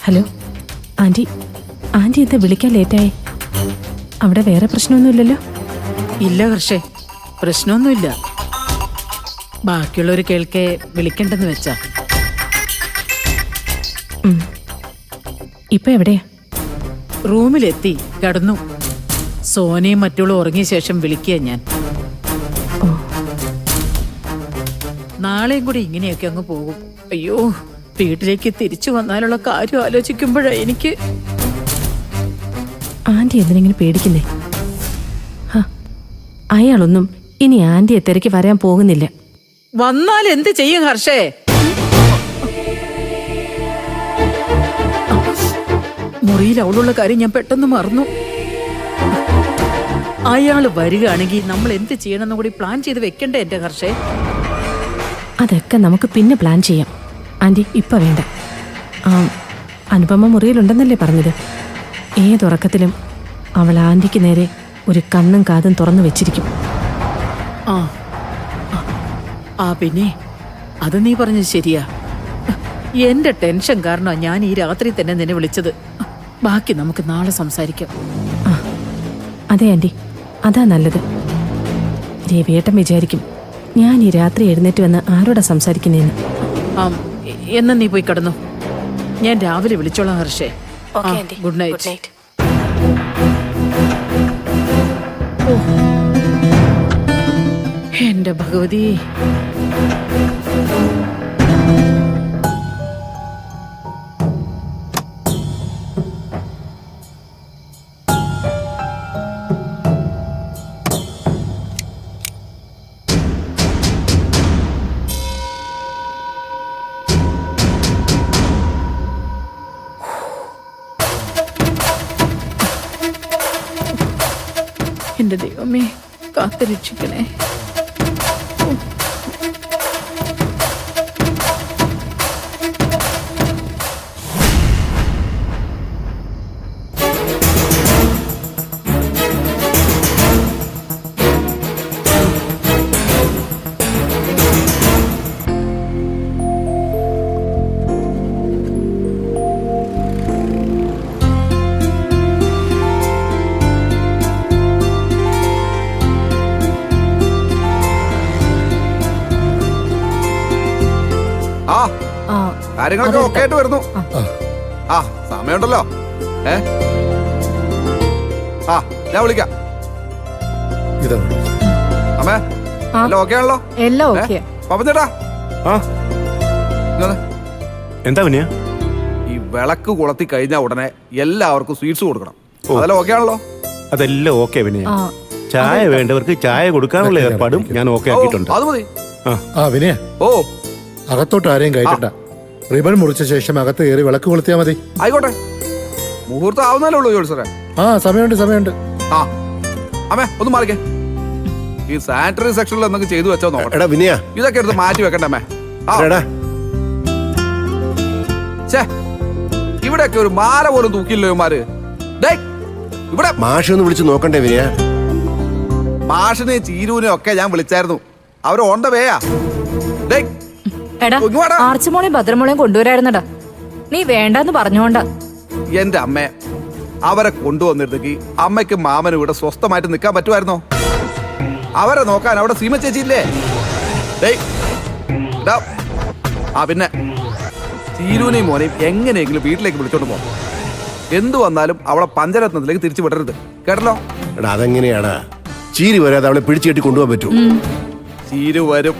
Hello aunty, anti എന്താ വിളിക്കാൻ ലേറ്റായി? അവിടെ വേറെ പ്രശ്നമൊന്നുമില്ലല്ലോ? ഇല്ല ഹർഷേ, പ്രശ്നമൊന്നുമില്ല. ബാക്കിയുള്ളവർ കേൾക്കെ വിളിക്കണ്ടെന്ന് വെച്ചാ. ഇപ്പൊ എവിടെയാ? റൂമിലെത്തി കിടന്നു. സോനയും മറ്റുള്ള ഉറങ്ങിയ ശേഷം വിളിക്കുക ഞാൻ. നാളെയും കൂടി ഇങ്ങനെയൊക്കെ അങ്ങ് പോകും. അയ്യോ, വീട്ടിലേക്ക് തിരിച്ചു വന്നാലുള്ള കാര്യം ആലോചിക്കുമ്പോഴാ എനിക്ക്. ആന്റി എന്തിനെങ്കിലും പേടിക്കുന്നേ? അയാളൊന്നും ഇനി ആന്റിയെ തിരക്കി വരാൻ പോകുന്നില്ല. വന്നാൽ എന്ത് ചെയ്യും ഹർഷേ? മുറിയിൽ അവളുള്ള കാര്യം ഞാൻ പെട്ടെന്ന് മറന്നു. അയാള് വരികയാണെങ്കിൽ നമ്മൾ എന്ത് ചെയ്യണമെന്ന് കൂടി പ്ലാൻ ചെയ്ത് വെക്കണ്ടേ എന്റെ ഹർഷേ? അതൊക്കെ നമുക്ക് പിന്നെ പ്ലാൻ ചെയ്യാം ആന്റി, ഇപ്പൊ വേണ്ട. അനുപമ മുറിയിലുണ്ടെന്നല്ലേ പറഞ്ഞത്? ഏതുറക്കത്തിലും അവൾ ആന്റിക്ക് നേരെ ഒരു കണ്ണും കാതും തുറന്നു വെച്ചിരിക്കും. പിന്നെ അത് നീ പറഞ്ഞത് ശരിയാ. എന്റെ ടെൻഷൻ കാരണം ഞാൻ ഈ രാത്രി തന്നെ നിന്നെ വിളിച്ചത്. ബാക്കി നമുക്ക് നാളെ സംസാരിക്കാം. അതെ ആന്റി, അതാ നല്ലത്. രവിയേട്ടൻ വിചാരിക്കും ഞാൻ ഈ രാത്രി എഴുന്നേറ്റ് വന്ന് ആരോടാ സംസാരിക്കുന്നേന്ന്. എന്നാ നീ പോയി കിടന്നു. ഞാൻ രാവിലെ വിളിച്ചോളാം ഹർഷേ. Good night. എന്റെ ഭഗവതി. എന്റെ ദൈവമേ, കാത്തു രക്ഷിക്കണേ. കാര്യങ്ങളൊക്കെ ഓക്കെ ആയിട്ട് വരുന്നു. സമയമുണ്ടല്ലോ. ഞാൻ വിളിക്കാം. അമ്മേ, എല്ലാം ഓക്കെ ആണല്ലോ? എല്ലാം ഓക്കെ. പപ്പച്ചേട്ടാ, എന്താ പിന്നെ? ഈ വിളക്ക് കൊളുത്തി കഴിഞ്ഞ ഉടനെ എല്ലാവർക്കും സ്വീറ്റ്സ് കൊടുക്കണം. അതെല്ലാം ഓക്കെ ആണല്ലോ? അതെല്ലാം ഓക്കെ പിന്നെ. ചായ വേണ്ടവർക്ക് ചായ കൊടുക്കാനുള്ള ഏർപ്പാടും ഞാൻ ഓക്കെ ആക്കിയിട്ടുണ്ട്. അത് മതി. വിനയ, അകത്തോട്ട് ആരെയും കയറ്റണ്ട. റിബൺ മുറിച്ച ശേഷം അകത്ത് കയറി വിളക്ക് കൊളുത്തിയാ മതി. ആയിക്കോട്ടെ, മുഹൂർത്തം ആവുന്നല്ലേ ഉള്ളൂ ജോത്സരെ. സമയമുണ്ട്. അമ്മേ, ഒന്ന് മാറിക്കേ. ഈ സാനിറ്ററി സെക്ഷനിൽ എന്തെങ്കിലും ചെയ്തു വെച്ചോ നോക്കട്ടെ. വിനയ, ഇതൊക്കെ എടുത്ത് മാറ്റി വെക്കണ്ടേ അമ്മേ? ഇവിടെയൊക്കെ ഒരു മാല പോലും തൂക്കില്ലോ ഇവന്മാര്. ഇവിടെ മാഷൊന്ന് വിളിച്ച് നോക്കണ്ടേ വിനയ? മാഷിനെ ചീരൂനെ ഒക്കെ ഞാൻ വിളിച്ചായിരുന്നു. അവര് ഓൺ ദ വേയാ. ആർച്ചുമോളെയും ഭദ്രമോളെയും കൊണ്ടുവരായിരുന്നടാ. നീ വേണ്ടെന്ന് പറഞ്ഞോണ്ടാ. എന്റെ അമ്മ, അവരെ കൊണ്ടുവന്നിരുന്നെങ്കിൽ അമ്മയ്ക്കും മാമനും ഇവിടെ സ്വസ്ഥമായിട്ട് നിൽക്കാൻ പറ്റുമായിരുന്നോ? അവരെ നോക്കാൻ അവിടെ സീമ ചേച്ചിയില്ലേ? പിന്നെ ചീരൂനെയും മോനെയും എങ്ങനെയെങ്കിലും വീട്ടിലേക്ക് വിളിച്ചോണ്ട് പോകാം. എന്തു വന്നാലും അവളെ പഞ്ചരത്നത്തിലേക്ക് തിരിച്ചു വിടരുത്, കേട്ടല്ലോ? അതെങ്ങനെയാടാ? ചീരി വരാതെ അവളെ പിടിച്ചു കെട്ടി കൊണ്ടുപോകാൻ പറ്റൂ? ചീരു വരും.